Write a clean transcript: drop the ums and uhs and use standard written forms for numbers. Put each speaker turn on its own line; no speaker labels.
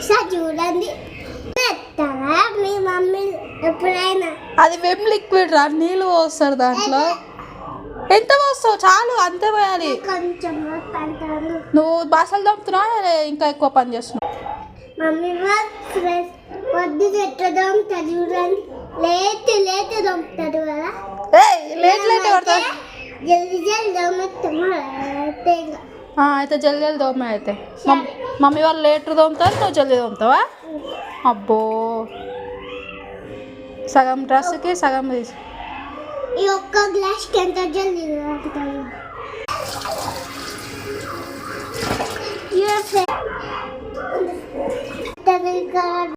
ఒకసారి చూడండి. మీ మమ్మీ ఎప్పుడైనా
అది విమ్ లిక్విడ్ రా, నీళ్ళు పోస్తారు దాంట్లో. ఎంత పోస్తావు? చాలు, అంతే పోయాలి.
కొంచెం
నువ్వు బాసలు దొంపుతున్నావా ఇంకా ఎక్కువ పని చేస్తున్నావు?
మమ్మీ పొద్దు ఎట్లా దొంగతారు చూడండి. లేట్ దొంగతారు కదా.
లేట్ పడతా.
జల్దీ దొంగతాము.
అయితే జల్దీ దోమ. అయితే మమ్మీ వాళ్ళు లేట్ దోముతారు, నువ్వు జల్దీ దోముతావా? అబ్బో, సగం డ్రెస్కి సగం తీసి
ఈ ఒక్క గ్లాస్కి ఎంత జల్దీ తాగుతావు?